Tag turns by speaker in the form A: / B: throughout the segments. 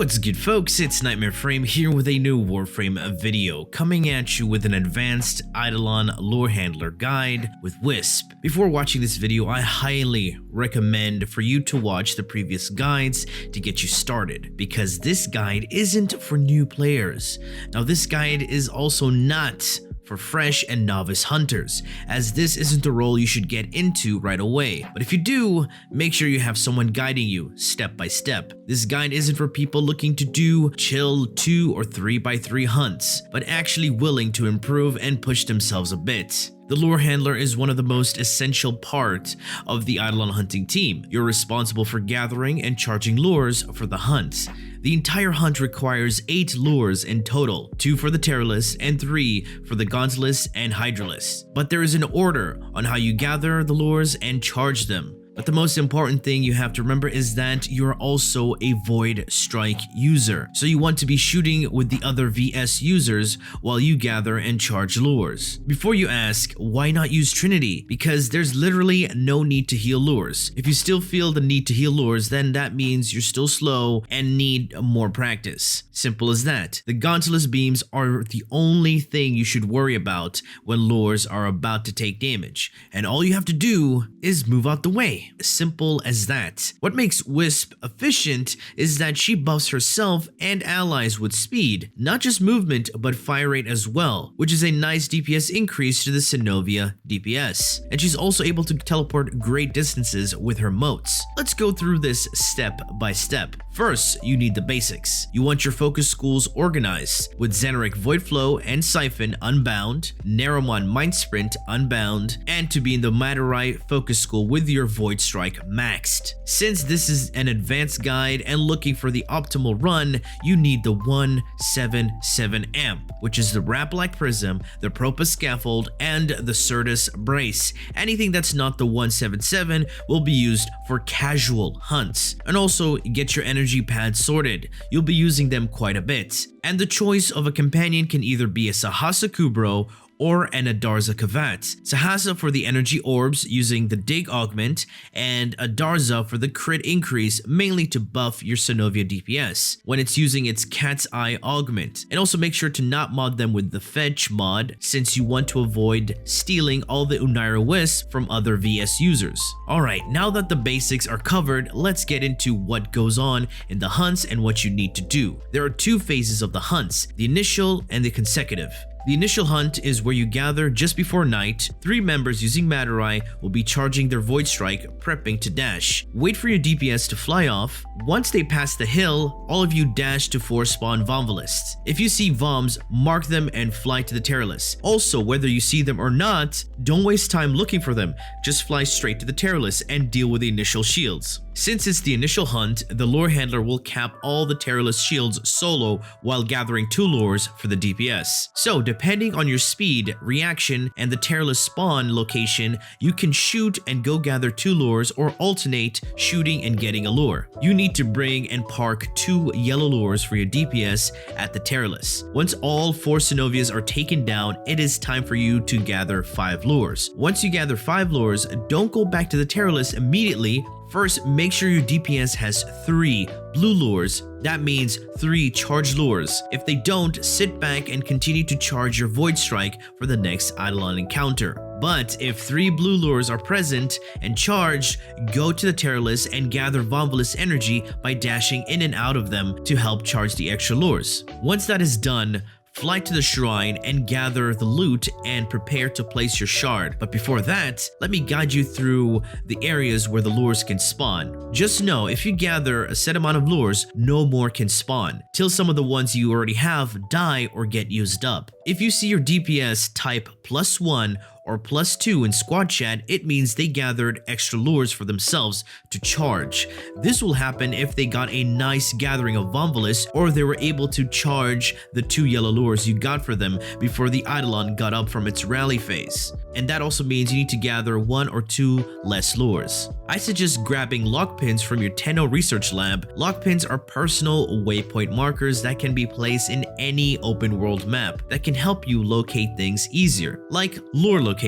A: What's good folks, it's Nightmare Frame here with a new Warframe video, coming at you with an advanced Eidolon lore handler guide with Wisp. Before watching this video, I highly recommend for you to watch the previous guides to get you started, because this guide isn't for new players. Now this guide is also not for fresh and novice hunters, as this isn't a role you should get into right away. But if you do, make sure you have someone guiding you step by step. This guide isn't for people looking to do chill 2 or 3x3 hunts, but actually willing to improve and push themselves a bit. The lore handler is one of the most essential parts of the Eidolon hunting team. You're responsible for gathering and charging lures for the hunts. The entire hunt requires 8 lures in total, 2 for the Terralyst and 3 for the Gauntalyst and Hydrolyst. But there is an order on how you gather the lures and charge them. But the most important thing you have to remember is that you're also a Void Strike user. So you want to be shooting with the other VS users while you gather and charge lures. Before you ask, why not use Trinity? Because there's literally no need to heal lures. If you still feel the need to heal lures, then that means you're still slow and need more practice. Simple as that. The Gauntalyst beams are the only thing you should worry about when lures are about to take damage. And all you have to do is move out the way. Simple as that. What makes Wisp efficient is that she buffs herself and allies with speed, not just movement but fire rate as well, which is a nice DPS increase to the Synovia DPS. And she's also able to teleport great distances with her motes. Let's go through this step by step. First, you need the basics. You want your focus schools organized, with Xeneric Void Flow and Siphon unbound, Narrowmon Mind Sprint unbound, and to be in the Madurai focus school with your Void Strike maxed. Since this is an advanced guide and looking for the optimal run, you need the 177 amp, which is the Wrap-like Prism, the Propa Scaffold, and the Certus Brace. Anything that's not the 177 will be used for casual hunts. And also get your energy pads sorted. You'll be using them quite a bit. And the choice of a companion can either be a Sahasa Kubro or an Adarza Kavat. Sahasa for the energy orbs using the dig augment, and Adarza for the crit increase, mainly to buff your Synovia DPS when it's using its Cat's Eye augment. And also make sure to not mod them with the fetch mod, since you want to avoid stealing all the Unaira Wisp from other VS users. Alright, now that the basics are covered, let's get into what goes on in the hunts and what you need to do. There are 2 phases of the hunts, the initial and the consecutive. The initial hunt is where you gather just before night. 3 members using Madurai will be charging their Void Strike, prepping to dash. Wait for your DPS to fly off. Once they pass the hill, all of you dash to force spawn Vomvalyst. If you see Vomvs, mark them and fly to the Terralyst. Also, whether you see them or not, don't waste time looking for them. Just fly straight to the Terralyst and deal with the initial shields. Since it's the initial hunt, the lore handler will cap all the Terralyst shields solo while gathering 2 lures for the DPS. So depending on your speed, reaction, and the Terralyst spawn location, you can shoot and go gather 2 lures or alternate shooting and getting a lure. You need to bring and park 2 yellow lures for your DPS at the Terralyst. Once all 4 Synovias are taken down, it is time for you to gather 5 lures. Once you gather 5 lures, don't go back to the Terralyst immediately. First, make sure your DPS has 3 blue lures. That means 3 charged lures. If they don't, sit back and continue to charge your Void Strike for the next Eidolon encounter. But if 3 blue lures are present and charged, go to the Terralyst and gather Vomvalyst energy by dashing in and out of them to help charge the extra lures. Once that is done, fly to the shrine and gather the loot and prepare to place your shard. But before that, let me guide you through the areas where the lures can spawn. Just know, if you gather a set amount of lures, no more can spawn, till some of the ones you already have die or get used up. If you see your DPS type +1 or +2 in squad chat, it means they gathered extra lures for themselves to charge. This will happen if they got a nice gathering of Vomvalyst, or they were able to charge the 2 yellow lures you got for them before the Eidolon got up from its rally phase. And that also means you need to gather 1 or 2 less lures. I suggest grabbing lock pins from your Tenno research lab. Lock pins are personal waypoint markers that can be placed in any open world map that can help you locate things easier, like lure locations.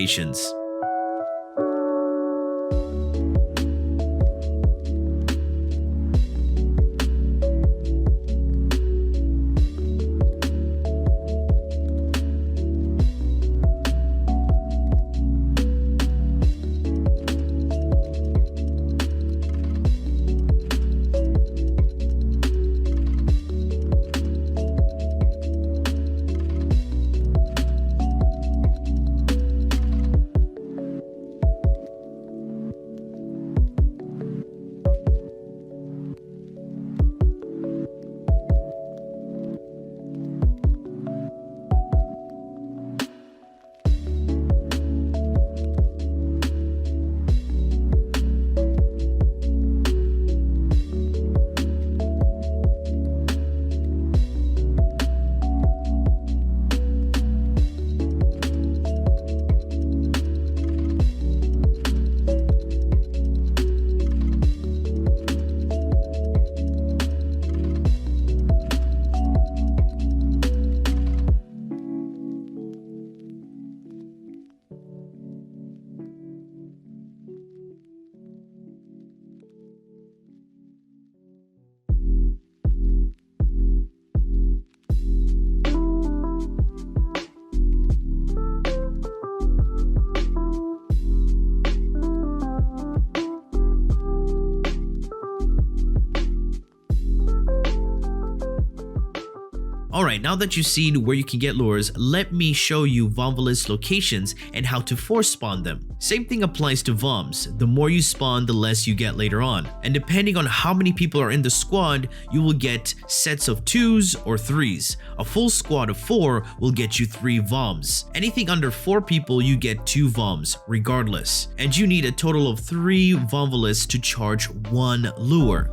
A: Alright, now that you've seen where you can get lures, let me show you Vomvalyst locations and how to force spawn them. Same thing applies to Vomvs. The more you spawn, the less you get later on. And depending on how many people are in the squad, you will get sets of 2s or 3s. A full squad of 4 will get you 3 Vomvs. Anything under 4 people, you get 2 Vomvs, regardless. And you need a total of 3 Vomvalysts to charge 1 lure.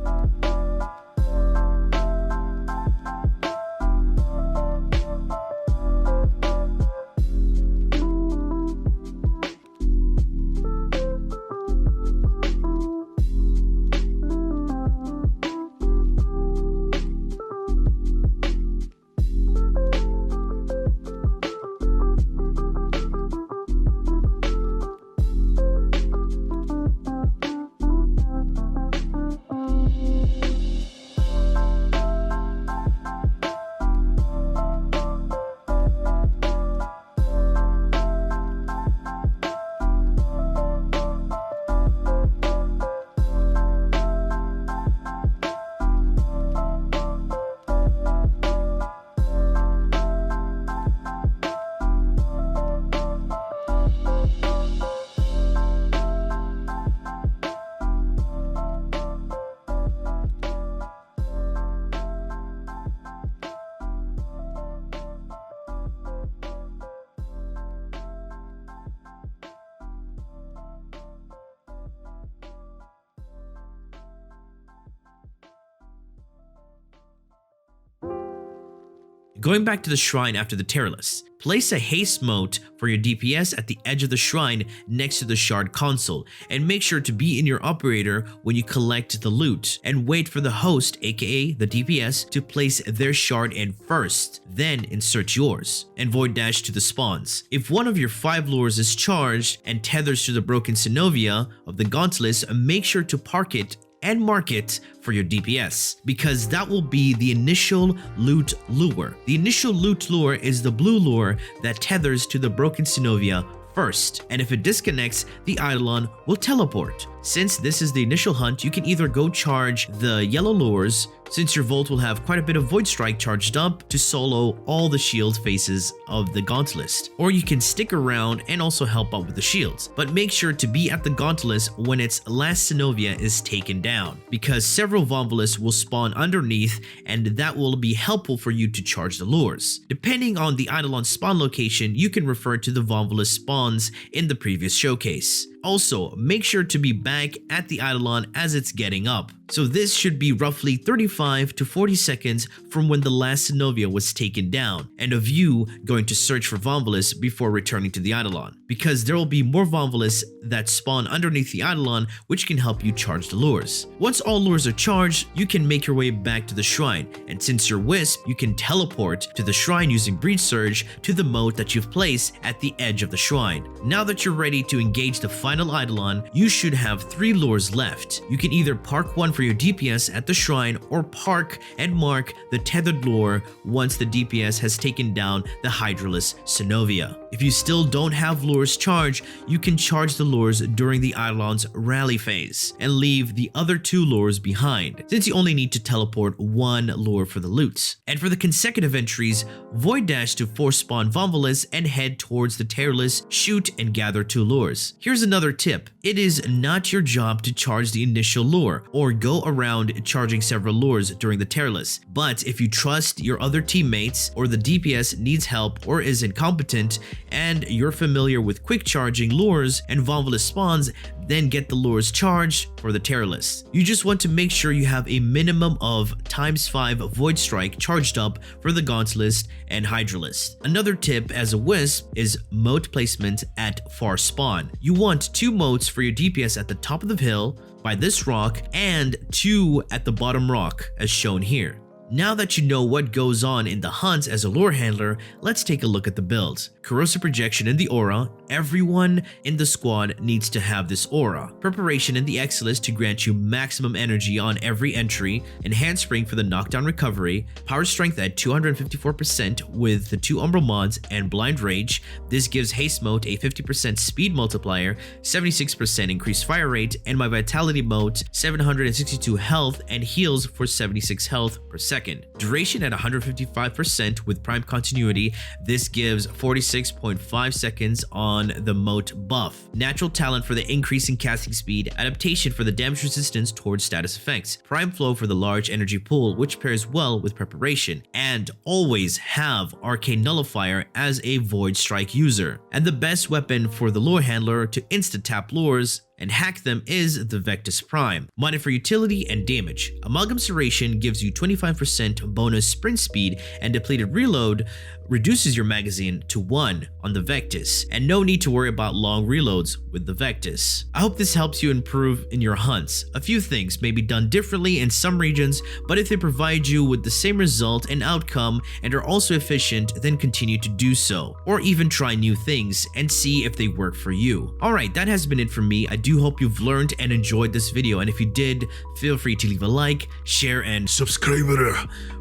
A: Going back to the shrine after the Terralyst, place a haste mote for your DPS at the edge of the shrine next to the shard console, and make sure to be in your operator when you collect the loot, and wait for the host, aka the DPS, to place their shard in first, then insert yours, and void dash to the spawns. If one of your 5 lures is charged and tethers to the broken Synovia of the Gauntalyst, make sure to park it and mark it for your DPS, because that will be the initial loot lure. The initial loot lure is the blue lure that tethers to the broken Synovia first, and if it disconnects, the Eidolon will teleport. Since this is the initial hunt, you can either go charge the yellow lures, since your Volt will have quite a bit of Void Strike charged up to solo all the shield phases of the Gauntalyst, or you can stick around and also help out with the shields. But make sure to be at the Gauntalyst when its last Synovia is taken down, because several Vomvalysts will spawn underneath, and that will be helpful for you to charge the lures. Depending on the Eidolon spawn location, you can refer to the Vomvalyst spawns in the previous showcase. Also, make sure to be back at the Eidolon as it's getting up. So this should be roughly 35 to 40 seconds from when the last Synovia was taken down, and of you going to search for Vomvalysts before returning to the Eidolon, because there will be more Vomvalysts that spawn underneath the Eidolon, which can help you charge the lures. Once all lures are charged, you can make your way back to the shrine, and since you're Wisp, you can teleport to the shrine using Breed Surge to the mote that you've placed at the edge of the shrine. Now that you're ready to engage the final Eidolon, you should have 3 lures left. You can either park one for your DPS at the shrine, or park and mark the tethered lure once the DPS has taken down the Hydrolyst Synovia. If you still don't have lures charged, you can charge the lures during the Eidolon's rally phase and leave the other 2 lures behind, since you only need to teleport 1 lure for the loot. And for the consecutive entries, void dash to force spawn Vomvalyst and head towards the Terralyst, shoot and gather 2 lures. Here's another tip: it is not your job to charge the initial lure or go around charging several lures during the Terralyst, but if you trust your other teammates, or the DPS needs help or is incompetent, and you're familiar with quick charging lures and Vomvalyst spawns, then get the lures charged for the Terralyst. You just want to make sure you have a minimum of ×5 Void Strike charged up for the Gauntalyst and Hydrolyst. Another tip as a Wisp is mote placement at far spawn. You want 2 motes for your DPS at the top of the hill by this rock, and 2 at the bottom rock as shown here. Now that you know what goes on in the hunts as a lure handler, let's take a look at the builds. Corrosive Projection in the aura. Everyone in the squad needs to have this aura. Preparation in the Exilist to grant you maximum energy on every entry. Enhanced Spring for the knockdown recovery. Power Strength at 254% with the 2 Umbral mods and Blind Rage. This gives Haste Mote a 50% speed multiplier, 76% increased fire rate, and my Vitality Mote 762 health and heals for 76 health per second. second. Duration at 155% with prime continuity, this gives 46.5 seconds on the Mote buff. Natural talent for the increase in casting speed, adaptation for the damage resistance towards status effects, prime flow for the large energy pool which pairs well with preparation, and always have Arcane Nullifier as a Void Strike user. And the best weapon for the lore handler to insta-tap lures and hack them is the Vectis Prime. Modded for utility and damage. Amalgam Serration gives you 25% bonus sprint speed, and depleted reload reduces your magazine to 1 on the Vectis, and no need to worry about long reloads with the Vectis. I hope this helps you improve in your hunts. A few things may be done differently in some regions, but if they provide you with the same result and outcome and are also efficient, then continue to do so, or even try new things and see if they work for you. Alright, that has been it for me. I do hope you've learned and enjoyed this video, and if you did, feel free to leave a like, share, and subscribe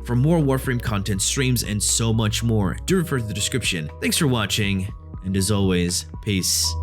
A: for more Warframe content, streams, and so much more. Do refer to the description. Thanks for watching, and as always, peace.